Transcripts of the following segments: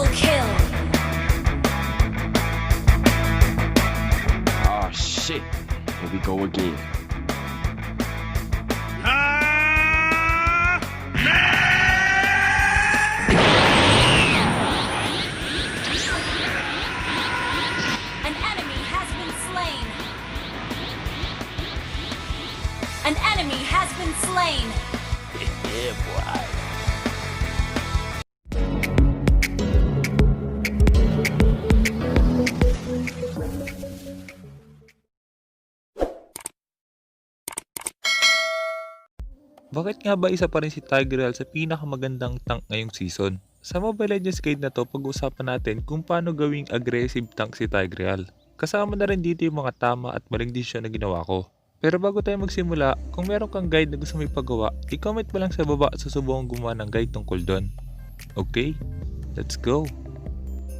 Double kill. Oh shit, here we go again. An enemy has been slain. An enemy has been slain. Yeah, boy. Bakit nga ba isa pa rin si Tigreal sa pinakamagandang tank ngayong season? Sa Mobile Legends Guide na to, pag-usapan natin kung paano gawing aggressive tank si Tigreal. Kasama na rin dito yung mga tama at maling desisyon na ginawa ko. Pero bago tayo magsimula, kung meron kang guide na gusto mo ipagawa, i-comment mo lang sa baba at susubukan gumawa ng guide tungkol doon. Okay, let's go!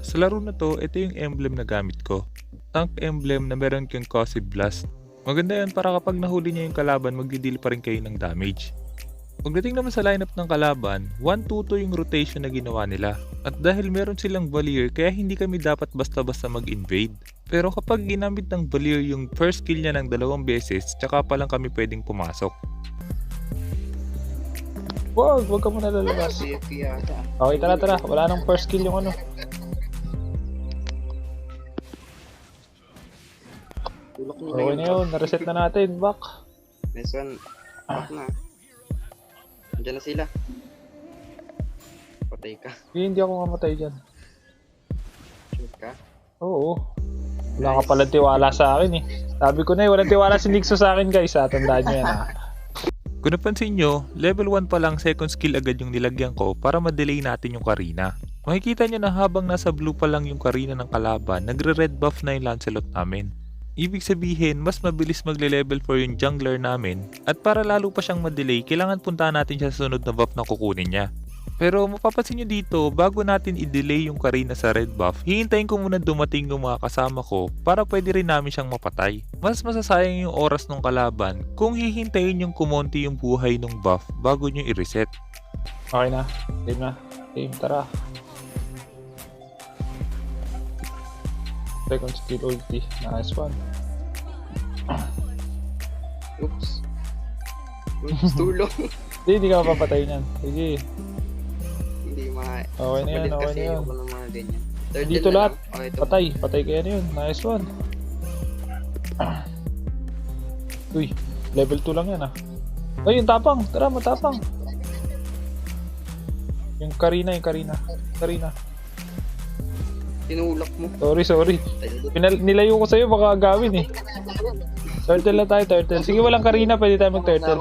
Sa laro na to, ito yung emblem na gamit ko. Tank emblem na meron kang Corrosive Blast. Maganda yan para kapag nahuli niya yung kalaban, magdi-deal pa rin kayo ng damage. Pagdating naman sa lineup ng kalaban, 1-2-2 yung rotation na ginawa nila. At dahil meron silang Valier, kaya hindi kami dapat basta-basta mag-invade. Pero kapag ginamit ng Valier yung first kill niya ng 2 beses, tsaka pa lang kami pwedeng pumasok. Wag ka muna lalabas. Okay, tara. Wala nang first kill yung ano. Okay na yun, na-reset na natin, back. Next one, back na. Andiyan na sila. Patay ka. Hindi ako mamatay dyan. Shoot ka. Oo. Wala ka pala tiwala sa akin eh. Sabi ko na walang tiwala si Nixo sa akin guys, tandaan nyo yan ha. Kung napansin nyo, level 1 pa lang second skill agad yung nilagyan ko para ma-delay natin yung Karina. Makikita nyo na habang nasa blue pa lang yung Karina ng kalaban, nagre-red buff na yung Lancelot namin. Ibig sabihin, mas mabilis magle-level 4 yung jungler namin at para lalo pa siyang ma-delay, kailangan puntahan natin siya sa sunod na buff na kukunin niya. Pero mapapansin nyo dito, bago natin i-delay yung Karina sa red buff, hihintayin ko muna dumating yung mga kasama ko para pwede rin namin siyang mapatay. Mas masasayang yung oras ng kalaban kung hihintayin yung kumonti yung buhay ng buff bago nyo i-reset. Okay na, game tara. Second skill ulti, nice one. Oops, tulong. Hindi ka mapapatay niyan. Sige. Hindi Okay na yan, Palit okay kasi na yan. ako ng mga ganyan. Dito lahat. Oh, ito. Patay kaya na yun. Nice one. Uy, level 2 lang yan ah. Ay, yung tapang. Tara, matapang. Yung Karina. Tinulak mo. Sorry. Nilayo ko sa'yo, baka agawin eh. Turtle na tayo, turtle. Sige, walang Karina, pwede tayo mag-turtle.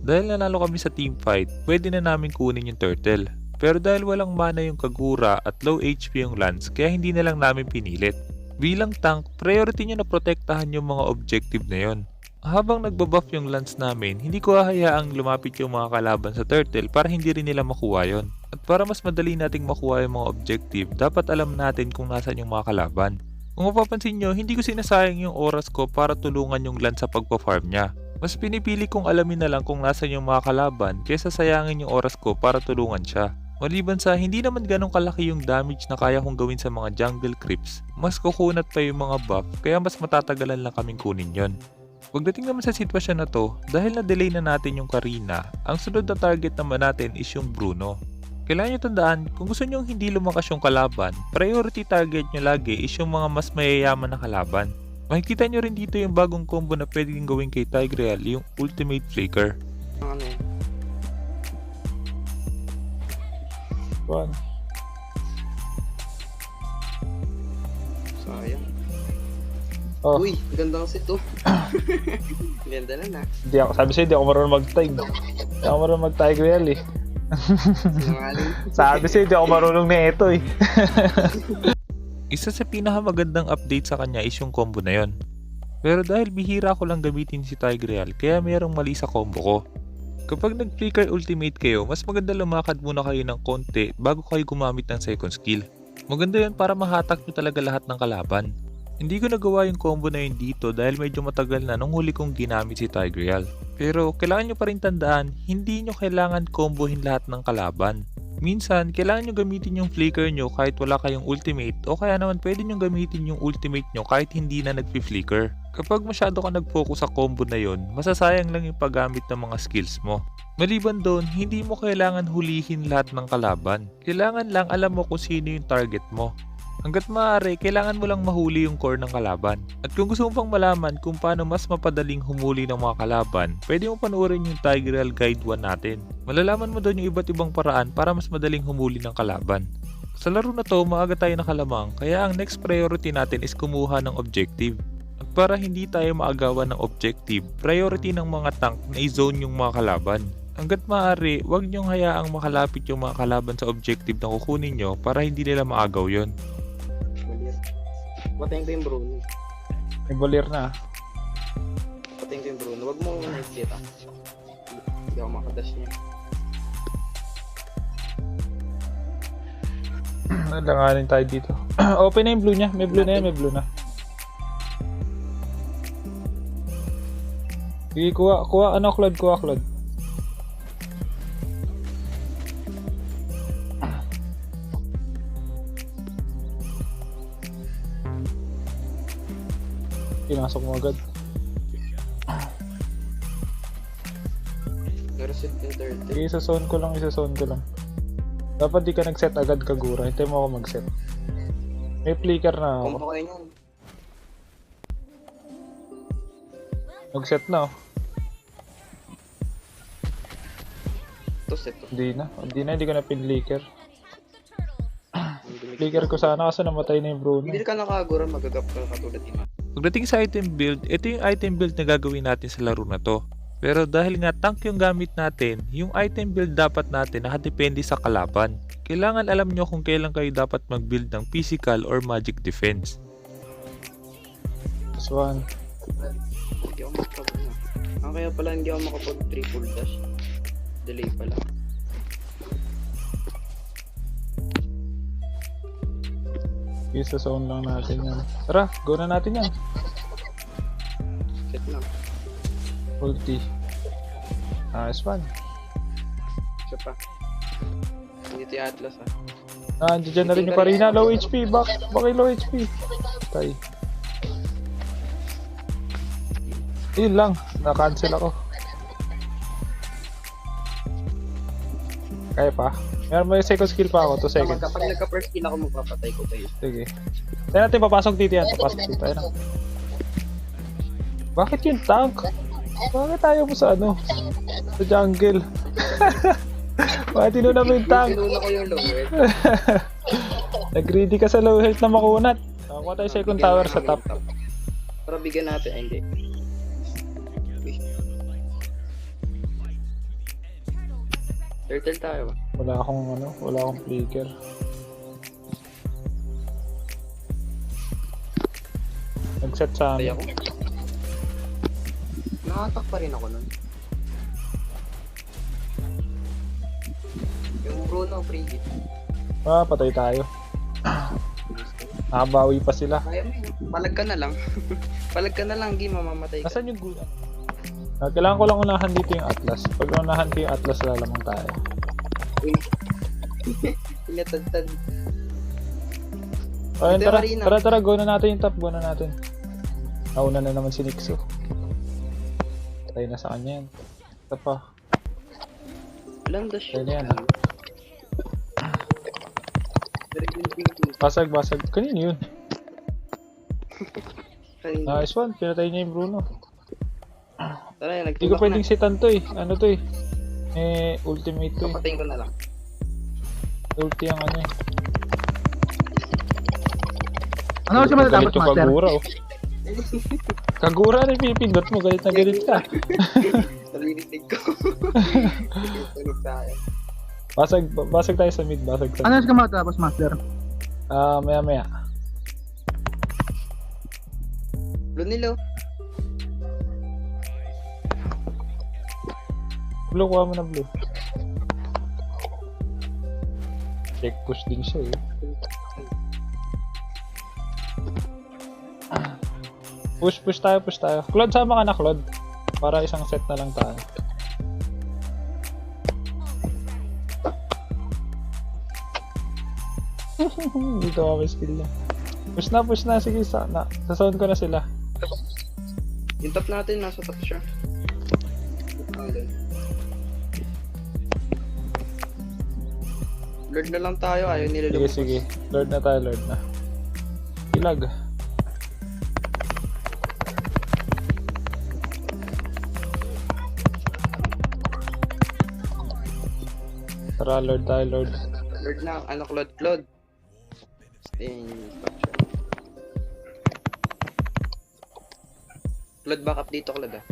Dahil nanalo kami sa team fight, pwede na namin kunin yung turtle. Pero dahil walang mana yung Kagura at low HP yung Lance, kaya hindi na lang namin pinilit. Bilang tank, priority nyo na protektahan yung mga objective na yon. Habang nagbabuff yung Lance namin, hindi ko hahayaang lumapit yung mga kalaban sa turtle para hindi rin nila makuha yon. At para mas madali nating makuha yung mga objective, dapat alam natin kung nasan yung mga kalaban. Kung mapapansin nyo, hindi ko sinasayang yung oras ko para tulungan yung Lance sa pagpa-farm niya. Mas pinipili kong alamin na lang kung nasan yung mga kalaban kaysa sayangin yung oras ko para tulungan siya. Maliban sa hindi naman ganong kalaki yung damage na kaya kong gawin sa mga jungle creeps, mas kukunat pa yung mga buff kaya mas matatagalan lang kaming kunin yon. Pagdating naman sa sitwasyon na to, dahil na-delay na natin yung Karina, ang sunod na target naman natin is yung Bruno. Kailangan nyo tandaan, kung gusto nyo hindi lumakas yung kalaban, priority target nyo lagi is yung mga mas mayayaman na kalaban. Makikita nyo rin dito yung bagong combo na pwedeng gawin kay Tigreal, yung Ultimate Flicker. Ano eh. One. Sayang. Oh. Uy, ganda kasi ito. Ganda na. Sabi sa'yo, hindi ako marunong mag-tag. Hindi ako marunong mag-Tigreal eh. Sabi sa'yo, hindi ako marunong na ito eh. Isa sa pinakamagandang update sa kanya is yung combo na yon. Pero dahil bihira ko lang gamitin si Tigreal, kaya mayroong mali sa combo ko. Kapag nag-flicker ultimate kayo, mas maganda lumakad muna kayo ng konti bago kayo gumamit ng second skill. Maganda yun para mahatak nyo talaga lahat ng kalaban. Hindi ko nagawa yung combo na yun dito dahil medyo matagal na nung huli kong ginamit si Tigreal. Pero kailangan nyo pa rin tandaan, hindi nyo kailangan combohin lahat ng kalaban. Minsan, kailangan nyo gamitin yung flicker nyo kahit wala kayong ultimate o kaya naman pwede nyo gamitin yung ultimate nyo kahit hindi na nagpi-flicker. Kapag masyado ka nag-focus sa combo na yon, masasayang lang yung paggamit ng mga skills mo. Maliban doon, hindi mo kailangan hulihin lahat ng kalaban. Kailangan lang alam mo kung sino yung target mo. Hanggat maaari, kailangan mo lang mahuli yung core ng kalaban. At kung gusto mo pang malaman kung paano mas mapadaling humuli ng mga kalaban, pwede mo panoorin yung Tigreal Guide 1 natin. Malalaman mo doon yung iba't ibang paraan para mas madaling humuli ng kalaban. Sa laro na to, maaga tayo nakalamang, kaya ang next priority natin is kumuha ng objective. At para hindi tayo maagawan ng objective, priority ng mga tank na i-zone yung mga kalaban. Hanggat maaari, huwag niyong hayaang makalapit yung mga kalaban sa objective na kukunin nyo para hindi nila maagaw yon. Patayin ko yung Bruno. May balir na. Patayin ko yung Bruno. Huwag mo nakikita. Hindi ako makadash niya. Nalanganin tayo dito. Open na yung blue niya. May blue na yan, may blue na. Sige, kuha. Ano, Claude? Kuha, Claude. Pinasok mo agad. Narasit yung 30. Sige, isa-zone ko lang. Dapat di ka nag-set agad, Kagura. Hintay mo ako mag-set. May flicker na ako. Combo kayo yan. Nag-set na oh. Ito set to. Hindi ko na pin-flicker. Flicker ko sana kasi namatay na yung Bruno. Hindi ka nakagura, magagap ka katulad ina. Pagdating sa item build, ito yung item build na gagawin natin sa laro na to. Pero dahil nga tank yung gamit natin, yung item build dapat natin nakadepende sa kalaban. Kailangan alam nyo kung kailan kayo dapat mag-build ng physical or magic defense. This one. Hindi ako makapag kaya pala hindi ako makapag triple dash. Delay pala. Isa zone lang natin yan. Tara, go na natin yan. Set lang. Ulti. Nice one. Isa pa. Hindi yung Atlas Andiyan na rin yung Karina. Low HP. Bakit low HP? Tay. Yun lang. Na-cancel ako. Kaya pa? May second skill pa ako. 2 seconds. Kapag nagka-first kill ako, magpapatay ko kayo. Sige. Tayo natin papasok dito yan. Ayun na. Bakit yung tank? Bakit tayo mo sa ano? Sa jungle? Bakit tinuna mo yung tank? Tinuna ko yung low health. Nag-greedy ka sa low health na makunat. Nakuha tayo second tower sa top. Para bigyan natin. Ay, hindi. Turtle tayo ba? Wala akong flicker. Nag-set sa Patay amin. ako. Nakatak pa rin ako nun. Yung Bruno, free hit. Patay tayo. Nakabawi pa sila. Kaya mo yun. Palag ka na lang. Palag ka na lang, hindi mamamatay ka. Nasaan yung gula? Kailangan ko lang unahan dito yung Atlas. Pag unahan ko yung Atlas, lalamang tayo. Pinatad-tad. Ayun, tara, go na natin yung top, go na natin. Nauna na naman si Nixo. Patay na sa kanya yan. Ito pa. Walang dash. Ayun na yan. Basag. Kanino yun? Nice one, pinatay niya yung Bruno. Tara, Hindi ko pwedeng sitan to eh. Ano to eh? Ultimate to eh. Papatayin ko na lang. Ulti ang ano eh. Ano siya matatapos, Galit yung Master? Kagura oh. Kagura na pipindot mo, galit na galit ka. Nalilitig ko. Tulog tayo. Basag tayo sa mid, basag sa Ano mid. siya matatapos, Master? Maya. Blue nilo. Blue, kuha mo na blue. Check push din siya eh. Push tayo. Claude, sama ka na, Claude. Para isang set na lang tayo. Dito kami skill na. Push na. Sige, sa sound ko na sila. Yung top natin, nasa top siya. Lord na lang tayo, ayaw nila lumabas. Sige. Lord na tayo, Lord na. Ilag. Tara, Lord tayo, Lord. Lord na, ano, Claude. Stay in structure. Claude, back up dito, Claude ah.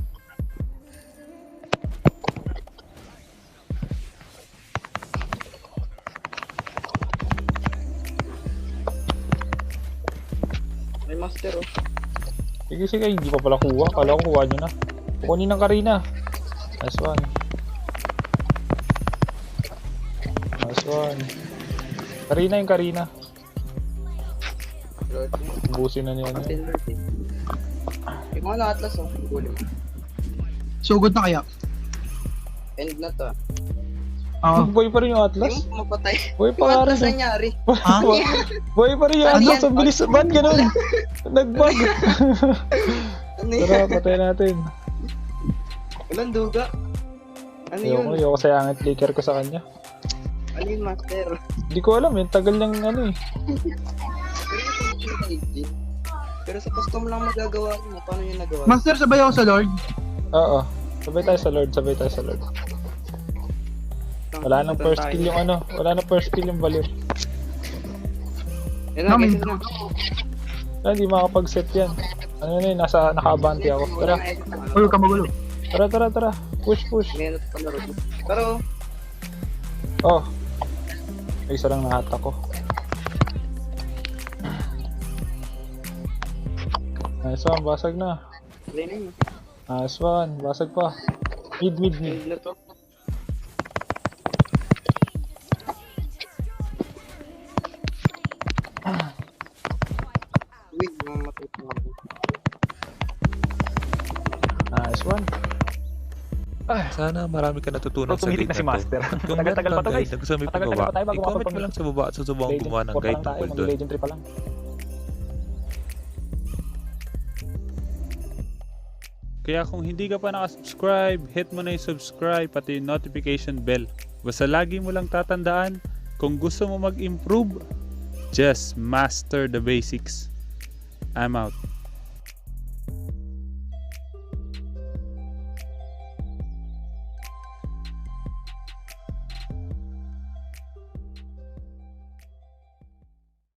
May master oh. Sige, hindi pa pala kuha. Kala ko kuha nyo na. Kukunin ng Karina. Nice one. Karina yung Karina. Lord na. Ubusin na niya. Atin, Lord eh. Yung mga na-atlas oh, gulo. Sugod na kaya. End na to ah. Oo. Boy pa rin yung Atlas. Yung mapatay. Boy Yung pa atlas rin. nangyari. Ha? Boy pa rin yung Ano Atlas. yan? Ang bilis. Ba't ganun? Nag-bug. Ano Tara, yan? patay natin. Walang duga. Ano yun? Ayoko sayangin clicker ko sa kanya. Ano yun, master? Hindi ko alam. Yung tagal niyang ano eh. Pero sa custom lang magagawa mo. Paano yun nagawa? Master, sabay ako sa Lord. Oo. Sabay tayo sa Lord. Wala nang first kill yung ano. Wala nang first kill yung Valir. Yan na, Namin. guys, na. Hindi makapag-set yan. Ano na yun, naka-abante ako. Tara, Magulo ka, magulo. tara. Push. Minute pa laro. Pero, Oh. May isa lang nahatak ko. Nice one, basag na. training. Nice one, basag pa. Mid. End na to. Uy, mamatay ko ako. Nice one. Sana marami ka natutunan sa Tumitik guide na si na Master. to. At kung Tagal-tagal meron pa to, kang guys. guide na gusto mo Tagal-tagal ipagawa, pa tayo bago i-comment mo makapag- lang sa baba at susubukan gumawa ng guide tungkol doon. Legendary pa lang. Kaya kung hindi ka pa nakasubscribe, hit mo na yung subscribe pati yung notification bell. Basta lagi mo lang tatandaan, kung gusto mo mag-improve, just master the basics. I'm out.